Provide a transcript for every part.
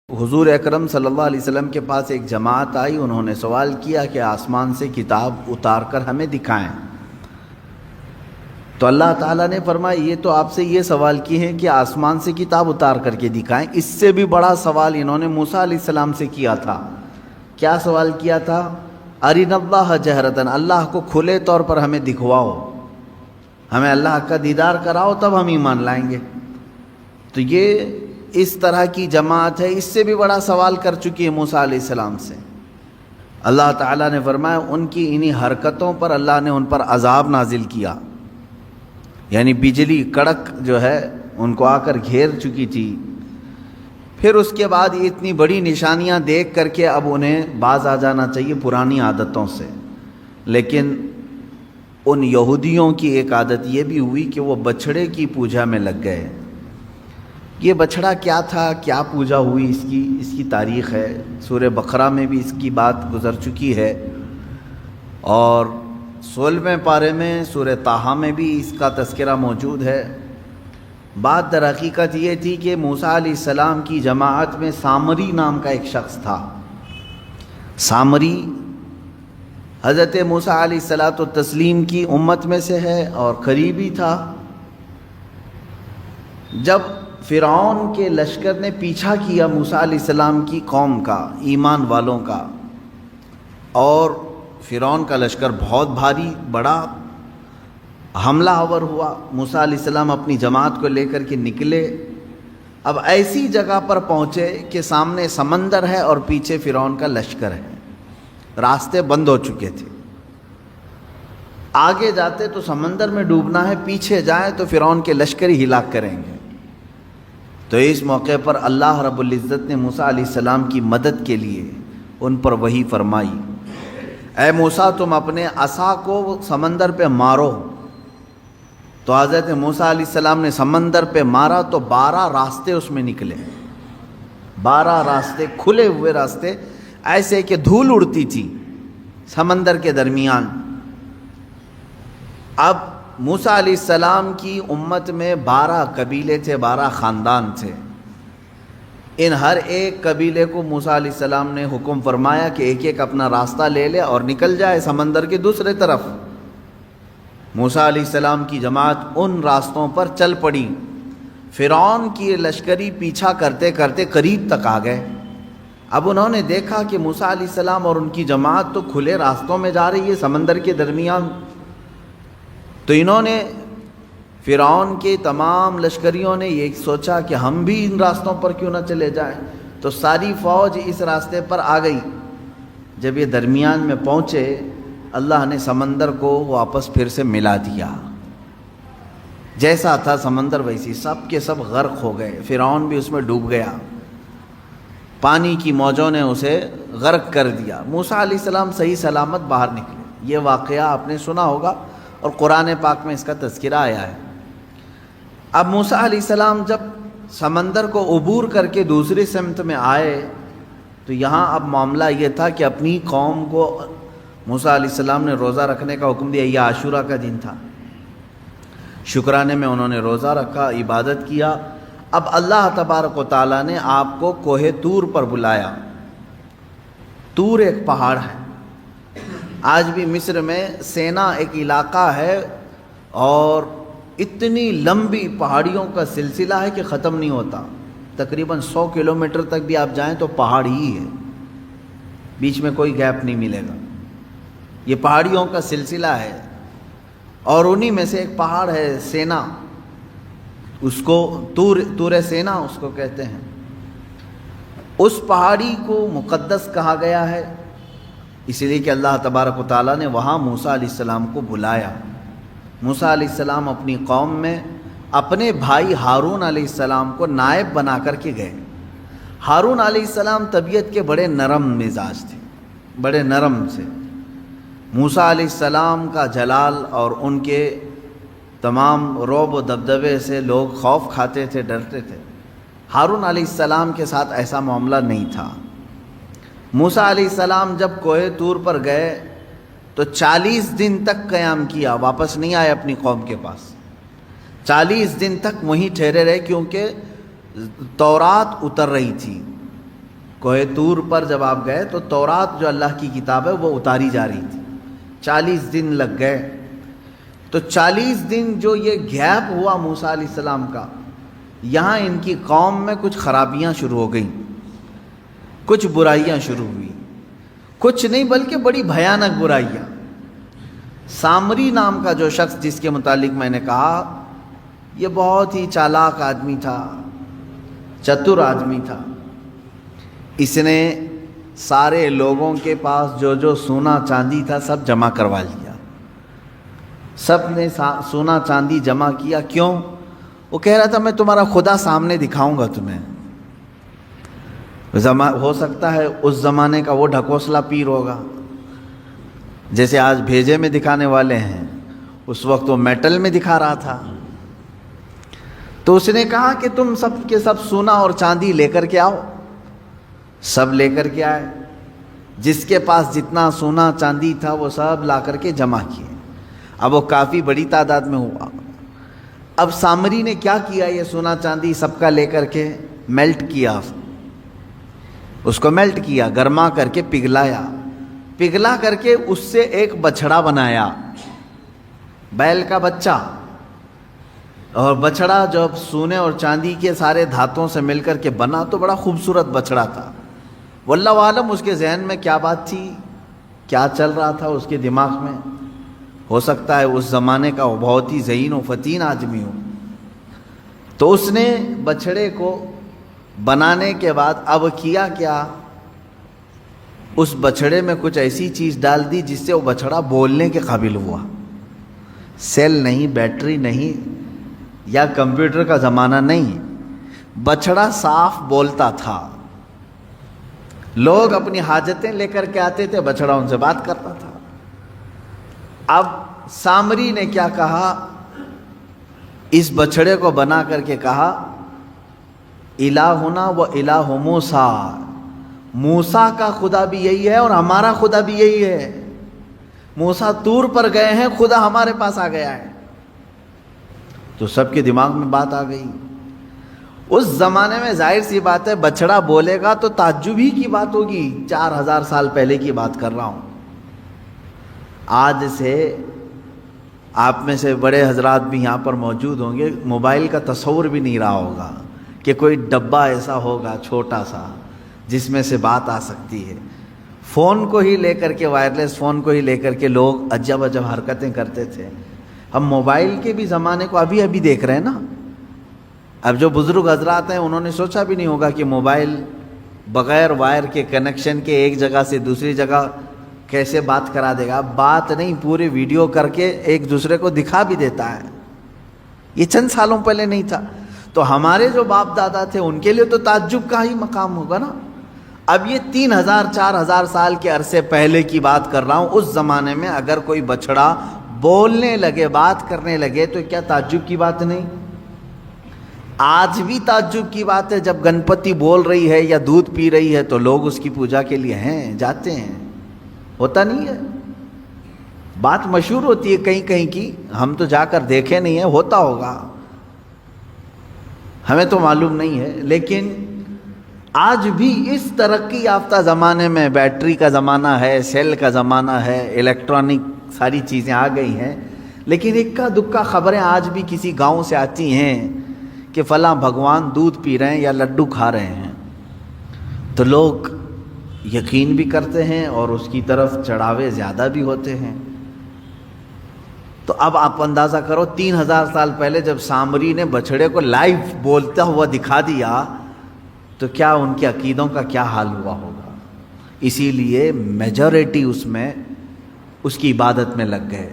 حضور اکرم صلی اللہ علیہ وسلم کے پاس ایک جماعت آئی، انہوں نے سوال کیا کہ آسمان سے کتاب اتار کر ہمیں دکھائیں۔ تو اللہ تعالیٰ نے فرمایا یہ تو آپ سے یہ سوال کی ہے کہ آسمان سے کتاب اتار کر کے دکھائیں، اس سے بھی بڑا سوال انہوں نے موسیٰ علیہ السلام سے کیا تھا۔ کیا سوال کیا تھا؟ ارنا اللہ جہرتاً، اللہ کو کھلے طور پر ہمیں دکھواؤ، ہمیں اللہ کا دیدار کراؤ تب ہم ایمان لائیں گے۔ تو یہ اس طرح کی جماعت ہے، اس سے بھی بڑا سوال کر چکی ہے موسیٰ علیہ السلام سے۔ اللہ تعالیٰ نے فرمایا ان کی انہی حرکتوں پر اللہ نے ان پر عذاب نازل کیا، یعنی بجلی کڑک جو ہے ان کو آ کر گھیر چکی تھی۔ پھر اس کے بعد یہ اتنی بڑی نشانیاں دیکھ کر کے اب انہیں باز آ جانا چاہیے پرانی عادتوں سے، لیکن ان یہودیوں کی ایک عادت یہ بھی ہوئی کہ وہ بچھڑے کی پوجا میں لگ گئے۔ یہ بچھڑا کیا تھا، کیا پوجا ہوئی، اس کی تاریخ ہے، سورہ بقرہ میں بھی اس کی بات گزر چکی ہے، اور 16ویں پارے میں سورہ طٰہٰ میں بھی اس کا تذکرہ موجود ہے۔ بات در حقیقت یہ تھی کہ موسیٰ علیہ السلام کی جماعت میں سامری نام کا ایک شخص تھا۔ سامری حضرت موسیٰ علیہ السلام کی امت میں سے ہے اور قریبی تھا۔ جب فرعون کے لشکر نے پیچھا کیا موسیٰ علیہ السلام کی قوم کا، ایمان والوں کا، اور فرعون کا لشکر بہت بھاری بڑا حملہ آور ہوا، موسیٰ علیہ السلام اپنی جماعت کو لے کر کے نکلے۔ اب ایسی جگہ پر پہنچے کہ سامنے سمندر ہے اور پیچھے فرعون کا لشکر ہے، راستے بند ہو چکے تھے۔ آگے جاتے تو سمندر میں ڈوبنا ہے، پیچھے جائیں تو فرعون کے لشکر ہی ہلاک کریں گے۔ تو اس موقع پر اللہ رب العزت نے موسیٰ علیہ السلام کی مدد کے لیے ان پر وحی فرمائی، اے موسیٰ تم اپنے عصا کو سمندر پہ مارو۔ تو حضرت موسیٰ علیہ السلام نے سمندر پہ مارا تو 12 راستے اس میں نکلے، 12 راستے، کھلے ہوئے راستے، ایسے کہ دھول اڑتی تھی سمندر کے درمیان۔ اب موسیٰ علیہ السلام کی امت میں 12 قبیلے تھے، 12 خاندان تھے۔ ان ہر ایک قبیلے کو موسیٰ علیہ السلام نے حکم فرمایا کہ ایک ایک اپنا راستہ لے لے اور نکل جائے سمندر کے دوسرے طرف۔ موسیٰ علیہ السلام کی جماعت ان راستوں پر چل پڑی۔ فرعون کی لشکری پیچھا کرتے کرتے قریب تک آ گئے۔ اب انہوں نے دیکھا کہ موسیٰ علیہ السلام اور ان کی جماعت تو کھلے راستوں میں جا رہی ہے سمندر کے درمیان۔ تو انہوں نے، فرعون کے تمام لشکریوں نے یہ سوچا کہ ہم بھی ان راستوں پر کیوں نہ چلے جائیں، تو ساری فوج اس راستے پر آ گئی۔ جب یہ درمیان میں پہنچے، اللہ نے سمندر کو واپس پھر سے ملا دیا، جیسا تھا سمندر ویسی، سب کے سب غرق ہو گئے، فرعون بھی اس میں ڈوب گیا، پانی کی موجوں نے اسے غرق کر دیا۔ موسیٰ علیہ السلام صحیح سلامت باہر نکلے۔ یہ واقعہ آپ نے سنا ہوگا اور قرآن پاک میں اس کا تذکرہ آیا ہے۔ اب موسیٰ علیہ السلام جب سمندر کو عبور کر کے دوسری سمت میں آئے تو یہاں اب معاملہ یہ تھا کہ اپنی قوم کو موسیٰ علیہ السلام نے روزہ رکھنے کا حکم دیا۔ یہ عاشورہ کا دن تھا، شکرانے میں انہوں نے روزہ رکھا، عبادت کیا۔ اب اللہ تبارک و تعالیٰ نے آپ کو کوہ طور پر بلایا۔ طور ایک پہاڑ ہے، آج بھی مصر میں سینا ایک علاقہ ہے اور اتنی لمبی پہاڑیوں کا سلسلہ ہے کہ ختم نہیں ہوتا، تقریباً 100 کلومیٹر تک بھی آپ جائیں تو پہاڑ ہی ہے، بیچ میں کوئی گیپ نہیں ملے گا۔ یہ پہاڑیوں کا سلسلہ ہے اور انہی میں سے ایک پہاڑ ہے سینا، اس کو طور سینا اس کو کہتے ہیں۔ اس پہاڑی کو مقدس کہا گیا ہے اس لیے کہ اللہ تبارک و تعالیٰ نے وہاں موسیٰ علیہ السلام کو بلایا۔ موسیٰ علیہ السلام اپنی قوم میں اپنے بھائی ہارون علیہ السلام کو نائب بنا کر کے گئے۔ ہارون علیہ السلام طبیعت کے بڑے نرم مزاج تھے، بڑے نرم سے۔ موسیٰ علیہ السلام کا جلال اور ان کے تمام رعب و دبدبے سے لوگ خوف کھاتے تھے، ڈرتے تھے۔ ہارون علیہ السلام کے ساتھ ایسا معاملہ نہیں تھا۔ موسیٰ علیہ السلام جب کوہ طور پر گئے تو 40 دن تک قیام کیا، واپس نہیں آئے اپنی قوم کے پاس۔ 40 دن تک وہیں ٹھہرے رہے، کیونکہ تورات اتر رہی تھی، کوہ طور پر جب آپ گئے تو تورات جو اللہ کی کتاب ہے وہ اتاری جا رہی تھی، 40 دن لگ گئے۔ تو 40 دن جو یہ گیپ ہوا موسیٰ علیہ السلام کا، یہاں ان کی قوم میں کچھ خرابیاں شروع ہو گئیں، کچھ برائیاں شروع ہوئی، کچھ نہیں بلکہ بڑی بھیانک برائیاں۔ سامری نام کا جو شخص جس کے متعلق میں نے کہا، یہ بہت ہی چالاک آدمی تھا، چتر آدمی تھا۔ اس نے سارے لوگوں کے پاس جو جو سونا چاندی تھا سب جمع کروا لیا، سب نے سونا چاندی جمع کیا۔ کیوں؟ وہ کہہ رہا تھا میں تمہارا خدا سامنے دکھاؤں گا تمہیں۔ ہو سکتا ہے اس زمانے کا وہ ڈھکوسلا پیر ہوگا، جیسے آج بھیجے میں دکھانے والے ہیں، اس وقت وہ میٹل میں دکھا رہا تھا۔ تو اس نے کہا کہ تم سب کے سب سونا اور چاندی لے کر کے آؤ۔ سب لے کر کے آئے، جس کے پاس جتنا سونا چاندی تھا وہ سب لا کر کے جمع کیے۔ اب وہ کافی بڑی تعداد میں ہوا۔ اب سامری نے کیا کیا، یہ سونا چاندی سب کا لے کر کے میلٹ کیا، اس کو میلٹ کیا، گرما کر کے پگھلایا، پگھلا کر کے اس سے ایک بچھڑا بنایا، بیل کا بچہ۔ اور بچھڑا جب سونے اور چاندی کے سارے دھاتوں سے مل کر کے بنا تو بڑا خوبصورت بچھڑا تھا۔ واللہ عالم اس کے ذہن میں کیا بات تھی، کیا چل رہا تھا اس کے دماغ میں۔ ہو سکتا ہے اس زمانے کا وہ بہت ہی ذہین و فتین آدمی ہو۔ تو اس نے بچھڑے کو بنانے کے بعد اب کیا کیا، اس بچھڑے میں کچھ ایسی چیز ڈال دی جس سے وہ بچھڑا بولنے کے قابل ہوا۔ سیل نہیں، بیٹری نہیں، یا کمپیوٹر کا زمانہ نہیں، بچھڑا صاف بولتا تھا۔ لوگ اپنی حاجتیں لے کر کے آتے تھے، بچھڑا ان سے بات کرتا تھا۔ اب سامری نے کیا کہا، اس بچھڑے کو بنا کر کے کہا الہنا و الہ موسیٰ، موسیٰ کا خدا بھی یہی ہے اور ہمارا خدا بھی یہی ہے۔ موسیٰ طور پر گئے ہیں، خدا ہمارے پاس آ گیا ہے۔ تو سب کے دماغ میں بات آ گئی۔ اس زمانے میں ظاہر سی بات ہے بچڑا بولے گا تو تعجب ہی کی بات ہوگی، 4000 سال پہلے کی بات کر رہا ہوں۔ آج سے آپ میں سے بڑے حضرات بھی یہاں پر موجود ہوں گے، موبائل کا تصور بھی نہیں رہا ہوگا کہ کوئی ڈبہ ایسا ہوگا چھوٹا سا جس میں سے بات آ سکتی ہے۔ فون کو ہی لے کر کے، وائرلیس فون کو ہی لے کر کے لوگ عجب عجب حرکتیں کرتے تھے۔ ہم موبائل کے بھی زمانے کو ابھی ابھی دیکھ رہے ہیں نا۔ اب جو بزرگ حضرات ہیں انہوں نے سوچا بھی نہیں ہوگا کہ موبائل بغیر وائر کے کنیکشن کے ایک جگہ سے دوسری جگہ کیسے بات کرا دے گا۔ بات نہیں، پورے ویڈیو کر کے ایک دوسرے کو دکھا بھی دیتا ہے۔ یہ چند سالوں پہلے نہیں تھا۔ تو ہمارے جو باپ دادا تھے ان کے لیے تو تعجب کا ہی مقام ہوگا نا۔ اب یہ 3000 4000 سال کے عرصے پہلے کی بات کر رہا ہوں۔ اس زمانے میں اگر کوئی بچڑا بولنے لگے، بات کرنے لگے تو کیا تعجب کی بات نہیں؟ آج بھی تعجب کی بات ہے، جب گنپتی بول رہی ہے یا دودھ پی رہی ہے تو لوگ اس کی پوجا کے لیے ہیں، جاتے ہیں۔ ہوتا نہیں ہے؟ بات مشہور ہوتی ہے کہیں کہیں کی، ہم تو جا کر دیکھے نہیں ہیں، ہوتا ہوگا، ہمیں تو معلوم نہیں ہے۔ لیکن آج بھی اس ترقی یافتہ زمانے میں بیٹری کا زمانہ ہے، سیل کا زمانہ ہے، الیکٹرانک ساری چیزیں آ گئی ہیں، لیکن اکا دکا خبریں آج بھی کسی گاؤں سے آتی ہیں کہ فلاں بھگوان دودھ پی رہے ہیں یا لڈو کھا رہے ہیں، تو لوگ یقین بھی کرتے ہیں اور اس کی طرف چڑھاوے زیادہ بھی ہوتے ہیں۔ تو اب آپ اندازہ کرو 3000 سال پہلے جب سامری نے بچھڑے کو لائیو بولتا ہوا دکھا دیا تو کیا ان کے عقیدوں کا کیا حال ہوا ہوگا۔ اسی لیے میجورٹی اس میں اس کی عبادت میں لگ گئے۔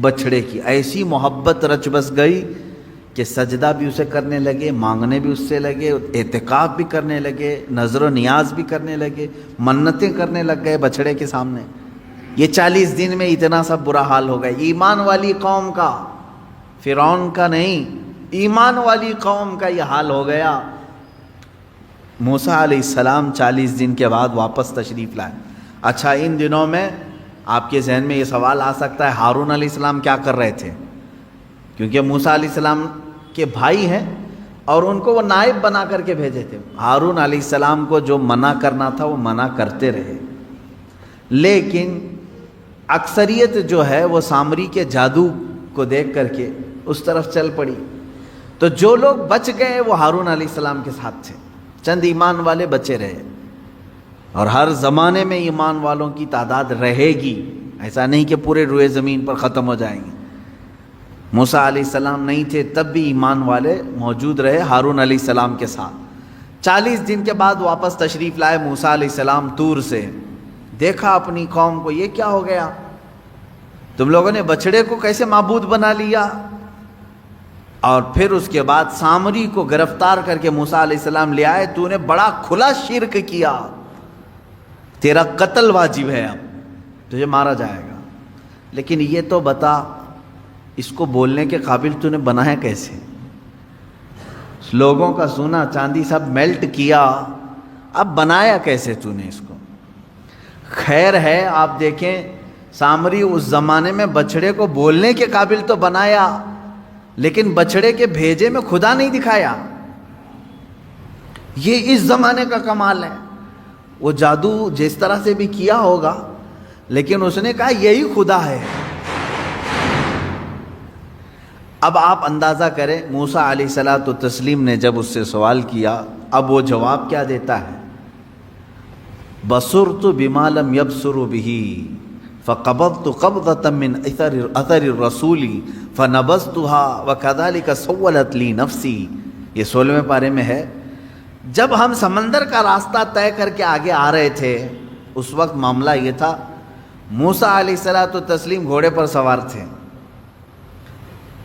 بچھڑے کی ایسی محبت رچ بس گئی کہ سجدہ بھی اسے کرنے لگے، مانگنے بھی اس سے لگے، اعتکاف بھی کرنے لگے، نظر و نیاز بھی کرنے لگے، منتیں کرنے لگ گئے بچھڑے کے سامنے۔ یہ 40 دن میں اتنا سب برا حال ہو گیا۔ ایمان والی قوم کا، فرعون کا نہیں، ایمان والی قوم کا یہ حال ہو گیا۔ موسیٰ علیہ السلام 40 دن کے بعد واپس تشریف لائے۔ اچھا، ان دنوں میں آپ کے ذہن میں یہ سوال آ سکتا ہے ہارون علیہ السلام کیا کر رہے تھے؟ کیونکہ موسیٰ علیہ السلام کے بھائی ہیں، اور ان کو وہ نائب بنا کر کے بھیجے تھے۔ ہارون علیہ السلام کو جو منع کرنا تھا وہ منع کرتے رہے، لیکن اکثریت جو ہے وہ سامری کے جادو کو دیکھ کر کے اس طرف چل پڑی، تو جو لوگ بچ گئے وہ ہارون علیہ السلام کے ساتھ تھے، چند ایمان والے بچے رہے، اور ہر زمانے میں ایمان والوں کی تعداد رہے گی، ایسا نہیں کہ پورے روئے زمین پر ختم ہو جائیں گے۔ موسیٰ علیہ السلام نہیں تھے تب بھی ایمان والے موجود رہے ہارون علیہ السلام کے ساتھ۔ 40 دن کے بعد واپس تشریف لائے موسیٰ علیہ السلام طور سے، دیکھا اپنی قوم کو، یہ کیا ہو گیا، تم لوگوں نے بچڑے کو کیسے معبود بنا لیا؟ اور پھر اس کے بعد سامری کو گرفتار کر کے موسیٰ علیہ السلام لے آئے، تو نے بڑا کھلا شرک کیا، تیرا قتل واجب ہے، اب تجھے مارا جائے گا، لیکن یہ تو بتا اس کو بولنے کے قابل تو نے بنایا کیسے؟ لوگوں کا سونا چاندی سب میلٹ کیا، اب بنایا کیسے تو نے اس کو؟ خیر ہے، آپ دیکھیں سامری اس زمانے میں بچڑے کو بولنے کے قابل تو بنایا، لیکن بچڑے کے بھیجے میں خدا نہیں دکھایا۔ یہ اس زمانے کا کمال ہے۔ وہ جادو جس طرح سے بھی کیا ہوگا، لیکن اس نے کہا یہی خدا ہے۔ اب آپ اندازہ کریں موسیٰ علیہ الصلوۃ والتسلیم نے جب اس سے سوال کیا، اب وہ جواب کیا دیتا ہے؟ بصرت بما لم يبصروا به فقبضت قبضة من اثر الرسول فنبذتها وكذلك سولت لي نفسي۔ یہ 16ویں پارے میں ہے۔ جب ہم سمندر کا راستہ طے کر کے آگے آ رہے تھے، اس وقت معاملہ یہ تھا، موسیٰ علیہ الصلوۃ والتسلیم گھوڑے پر سوار تھے،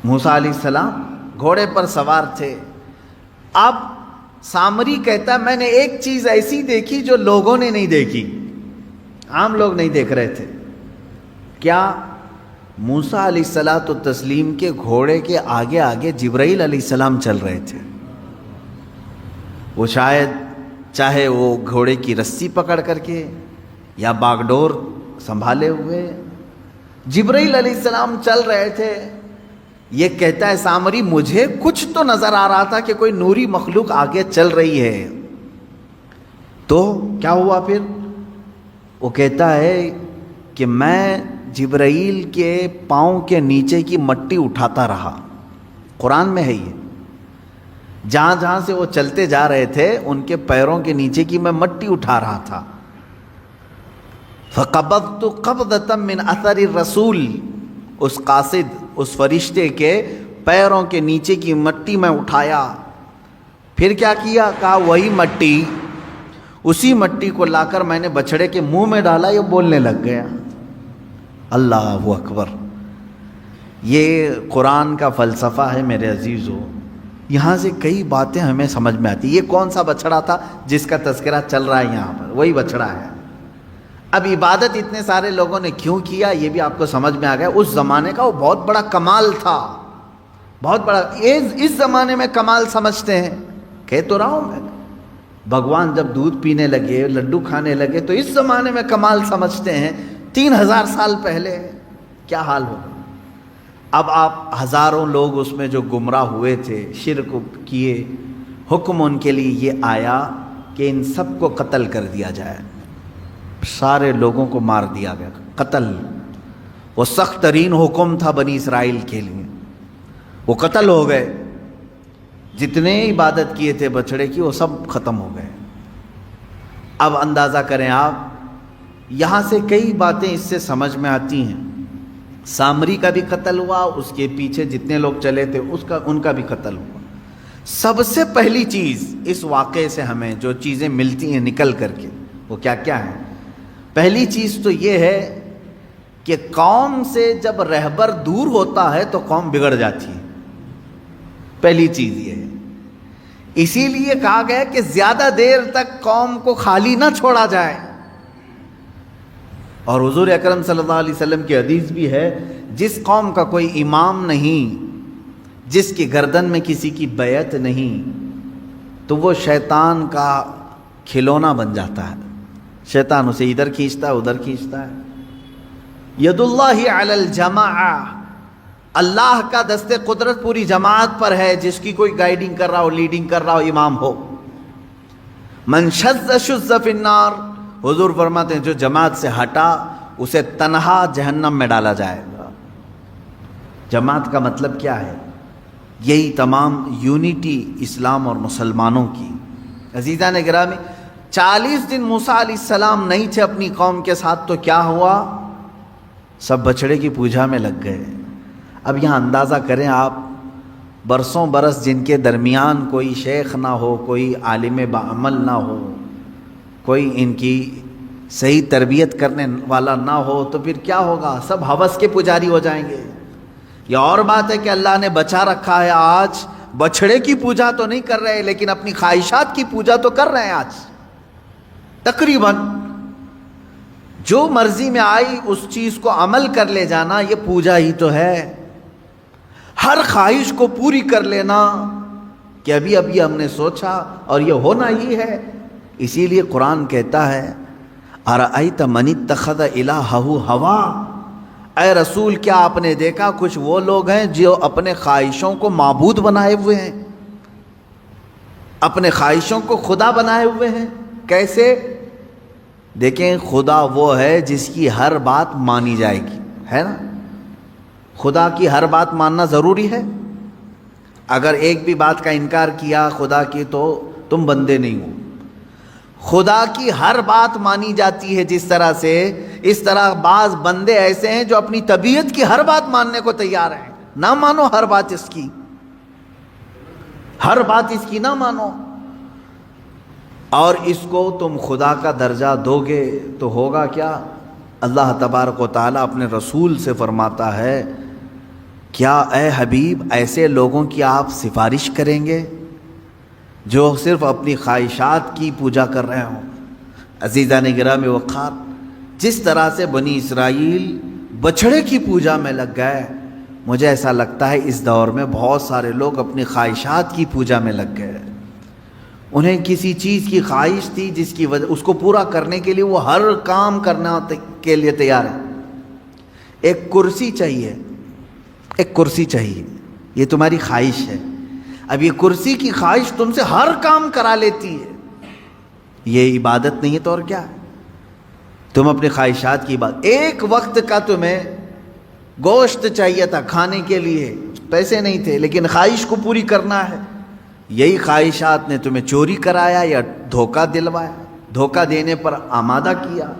موسیٰ علیہ السلام گھوڑے پر سوار تھے۔ اب سامری کہتا ہے میں نے ایک چیز ایسی دیکھی جو لوگوں نے نہیں دیکھی، عام لوگ نہیں دیکھ رہے تھے۔ کیا؟ موسیٰ علیہ الصلوۃ والتسلیم کے گھوڑے کے آگے آگے جبرائیل علیہ السلام چل رہے تھے۔ وہ شاید چاہے وہ گھوڑے کی رسی پکڑ کر کے یا باگڈور سنبھالے ہوئے جبرائیل علیہ السلام چل رہے تھے۔ یہ کہتا ہے سامری مجھے کچھ تو نظر آ رہا تھا کہ کوئی نوری مخلوق آگے چل رہی ہے۔ تو کیا ہوا پھر؟ وہ کہتا ہے کہ میں جبرائیل کے پاؤں کے نیچے کی مٹی اٹھاتا رہا، قرآن میں ہے یہ، جہاں جہاں سے وہ چلتے جا رہے تھے ان کے پیروں کے نیچے کی میں مٹی اٹھا رہا تھا۔ فقبضت قبضة من اثر الرسول، اس قاصد اس فرشتے کے پیروں کے نیچے کی مٹی میں اٹھایا۔ پھر کیا کیا؟ کہا وہی مٹی، اسی مٹی کو لا کر میں نے بچڑے کے منہ میں ڈالا، یہ بولنے لگ گیا۔ اللہ اکبر! یہ قرآن کا فلسفہ ہے میرے عزیزو۔ یہاں سے کئی باتیں ہمیں سمجھ میں آتی۔ یہ کون سا بچڑا تھا جس کا تذکرہ چل رہا ہے یہاں پر؟ وہی بچڑا ہے۔ اب عبادت اتنے سارے لوگوں نے کیوں کیا یہ بھی آپ کو سمجھ میں آ گیا۔ اس زمانے کا وہ بہت بڑا کمال تھا، بہت بڑا۔ اس زمانے میں کمال سمجھتے ہیں، کہہ تو رہا ہوں میں، بھگوان جب دودھ پینے لگے، لڈو کھانے لگے، تو اس زمانے میں کمال سمجھتے ہیں۔ 3000 سال پہلے کیا حال ہوگا؟ اب آپ ہزاروں لوگ اس میں جو گمراہ ہوئے تھے، شرک کیے، حکم ان کے لیے یہ آیا کہ ان سب کو قتل کر دیا جائے۔ سارے لوگوں کو مار دیا گیا، قتل۔ وہ سخت ترین حکم تھا بنی اسرائیل کے لیے، وہ قتل ہو گئے۔ جتنے عبادت کیے تھے بچڑے کی وہ سب ختم ہو گئے۔ اب اندازہ کریں آپ، یہاں سے کئی باتیں اس سے سمجھ میں آتی ہیں۔ سامری کا بھی قتل ہوا، اس کے پیچھے جتنے لوگ چلے تھے ان کا بھی قتل ہوا۔ سب سے پہلی چیز اس واقعے سے ہمیں جو چیزیں ملتی ہیں نکل کر کے، وہ کیا کیا ہیں؟ پہلی چیز تو یہ ہے کہ قوم سے جب رہبر دور ہوتا ہے تو قوم بگڑ جاتی ہے۔ پہلی چیز یہ ہے، اسی لیے کہا گیا کہ زیادہ دیر تک قوم کو خالی نہ چھوڑا جائے۔ اور حضور اکرم صلی اللہ علیہ وسلم کی حدیث بھی ہے، جس قوم کا کوئی امام نہیں، جس کی گردن میں کسی کی بیعت نہیں، تو وہ شیطان کا کھلونا بن جاتا ہے۔ شیطان اسے ادھر کھینچتا ہے ادھر کھینچتا ہے۔ ید اللہ علی الجماع، اللہ کا دست قدرت پوری جماعت پر ہے، جس کی کوئی گائیڈنگ کر رہا ہو، لیڈنگ کر رہا ہو، امام ہو۔ من شذ شذ فی النار، حضور فرماتے ہیں جو جماعت سے ہٹا اسے تنہا جہنم میں ڈالا جائے گا۔ جماعت کا مطلب کیا ہے؟ یہی تمام یونٹی اسلام اور مسلمانوں کی۔ عزیزان گرامی، 40 دن موسیٰ علیہ السلام نہیں تھے اپنی قوم کے ساتھ، تو کیا ہوا؟ سب بچڑے کی پوجا میں لگ گئے۔ اب یہاں اندازہ کریں آپ، برسوں برس جن کے درمیان کوئی شیخ نہ ہو، کوئی عالم بعمل نہ ہو، کوئی ان کی صحیح تربیت کرنے والا نہ ہو، تو پھر کیا ہوگا؟ سب ہوس کے پجاری ہو جائیں گے۔ یہ اور بات ہے کہ اللہ نے بچا رکھا ہے، آج بچڑے کی پوجا تو نہیں کر رہے، لیکن اپنی خواہشات کی پوجا تو کر رہے ہیں آج تقریباً۔ جو مرضی میں آئی اس چیز کو عمل کر لے جانا، یہ پوجا ہی تو ہے۔ ہر خواہش کو پوری کر لینا کہ ابھی ابھی ہم نے سوچا اور یہ ہونا ہی ہے۔ اسی لیے قرآن کہتا ہے ارأیت من اتخذ الہہ ہوا، اے رسول کیا آپ نے دیکھا کچھ وہ لوگ ہیں جو اپنے خواہشوں کو معبود بنائے ہوئے ہیں، اپنے خواہشوں کو خدا بنائے ہوئے ہیں۔ کیسے؟ دیکھیں، خدا وہ ہے جس کی ہر بات مانی جائے گی، ہے نا؟ خدا کی ہر بات ماننا ضروری ہے۔ اگر ایک بھی بات کا انکار کیا خدا کی تو تم بندے نہیں ہو۔ خدا کی ہر بات مانی جاتی ہے جس طرح سے، اس طرح بعض بندے ایسے ہیں جو اپنی طبیعت کی ہر بات ماننے کو تیار ہیں۔ نہ مانو ہر بات اس کی، ہر بات اس کی نہ مانو، اور اس کو تم خدا کا درجہ دو گے تو ہوگا کیا؟ اللہ تبارک و تعالیٰ اپنے رسول سے فرماتا ہے کیا اے حبیب ایسے لوگوں کی آپ سفارش کریں گے جو صرف اپنی خواہشات کی پوجا کر رہے ہوں؟ عزیزان گرامی وقار، جس طرح سے بنی اسرائیل بچڑے کی پوجا میں لگ گئے، مجھے ایسا لگتا ہے اس دور میں بہت سارے لوگ اپنی خواہشات کی پوجا میں لگ گئے۔ انہیں کسی چیز کی خواہش تھی جس کی وجہ اس کو پورا کرنے کے لیے وہ ہر کام کرنے کے لیے تیار ہے۔ ایک کرسی چاہیے، ایک کرسی چاہیے، یہ تمہاری خواہش ہے۔ اب یہ کرسی کی خواہش تم سے ہر کام کرا لیتی ہے، یہ عبادت نہیں ہے تو اور کیا ہے؟ تم اپنی خواہشات کی بات، ایک وقت کا تمہیں گوشت چاہیے تھا کھانے کے لیے، پیسے نہیں تھے، لیکن خواہش کو پوری کرنا ہے، یہی خواہشات نے تمہیں چوری کرایا یا دھوکہ دلوایا، دھوکہ دینے پر آمادہ کیا۔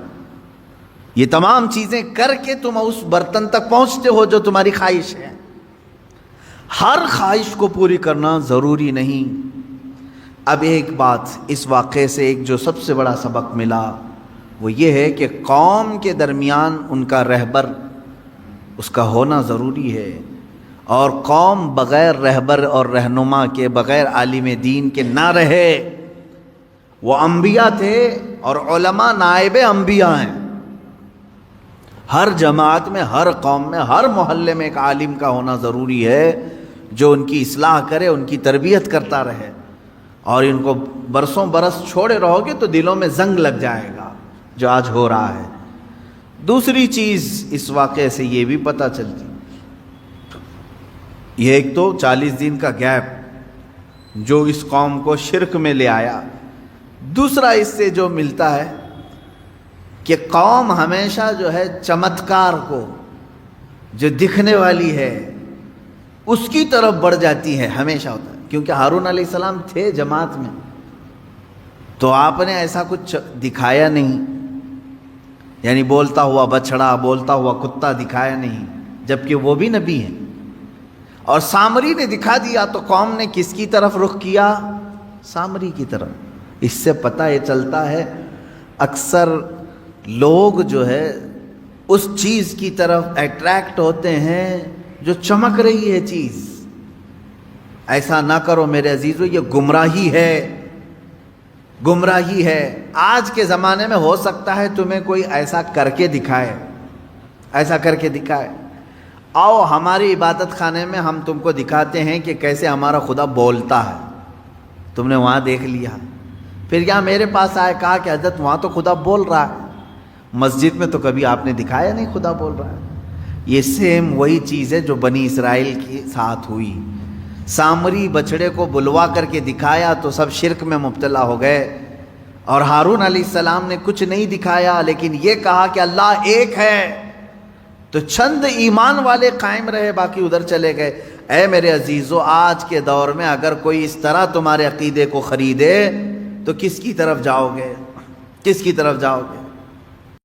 یہ تمام چیزیں کر کے تم اس برتن تک پہنچتے ہو جو تمہاری خواہش ہے۔ ہر خواہش کو پوری کرنا ضروری نہیں۔ اب ایک بات اس واقعے سے ایک جو سب سے بڑا سبق ملا وہ یہ ہے کہ قوم کے درمیان ان کا رہبر، اس کا ہونا ضروری ہے، اور قوم بغیر رہبر اور رہنما کے، بغیر عالم دین کے نہ رہے۔ وہ انبیاء تھے اور علماء نائب انبیاء ہیں۔ ہر جماعت میں، ہر قوم میں، ہر محلے میں ایک عالم کا ہونا ضروری ہے جو ان کی اصلاح کرے، ان کی تربیت کرتا رہے، اور ان کو برسوں برس چھوڑے رہو گے تو دلوں میں زنگ لگ جائے گا جو آج ہو رہا ہے۔ دوسری چیز اس واقعے سے یہ بھی پتہ چلتی، یہ ایک تو 40 دن کا گیپ جو اس قوم کو شرک میں لے آیا، دوسرا اس سے جو ملتا ہے کہ قوم ہمیشہ جو ہے چمتکار کو، جو دکھنے والی ہے اس کی طرف بڑھ جاتی ہے، ہمیشہ ہوتا ہے۔ کیونکہ ہارون علیہ السلام تھے جماعت میں، تو آپ نے ایسا کچھ دکھایا نہیں، یعنی بولتا ہوا بچڑا، بولتا ہوا کتا دکھایا نہیں، جبکہ وہ بھی نبی ہیں۔ اور سامری نے دکھا دیا تو قوم نے کس کی طرف رخ کیا؟ سامری کی طرف۔ اس سے پتہ یہ چلتا ہے اکثر لوگ جو ہے اس چیز کی طرف اٹریکٹ ہوتے ہیں جو چمک رہی ہے چیز۔ ایسا نہ کرو میرے عزیزو، یہ گمراہی ہے، گمراہی ہے۔ آج کے زمانے میں ہو سکتا ہے تمہیں کوئی ایسا کر کے دکھائے، ایسا کر کے دکھائے، آؤ ہماری عبادت خانے میں ہم تم کو دکھاتے ہیں کہ کیسے ہمارا خدا بولتا ہے، تم نے وہاں دیکھ لیا، پھر یہاں میرے پاس آئے، کہا کہ حضرت وہاں تو خدا بول رہا ہے، مسجد میں تو کبھی آپ نے دکھایا نہیں خدا بول رہا ہے۔ یہ سیم وہی چیز ہے جو بنی اسرائیل کے ساتھ ہوئی. سامری بچڑے کو بلوا کر کے دکھایا تو سب شرک میں مبتلا ہو گئے، اور ہارون علیہ السلام نے کچھ نہیں دکھایا لیکن یہ کہا کہ اللہ ایک ہے، تو چند ایمان والے قائم رہے، باقی ادھر چلے گئے. اے میرے عزیزو، آج کے دور میں اگر کوئی اس طرح تمہارے عقیدے کو خریدے تو کس کی طرف جاؤ گے؟ کس کی طرف جاؤ گے؟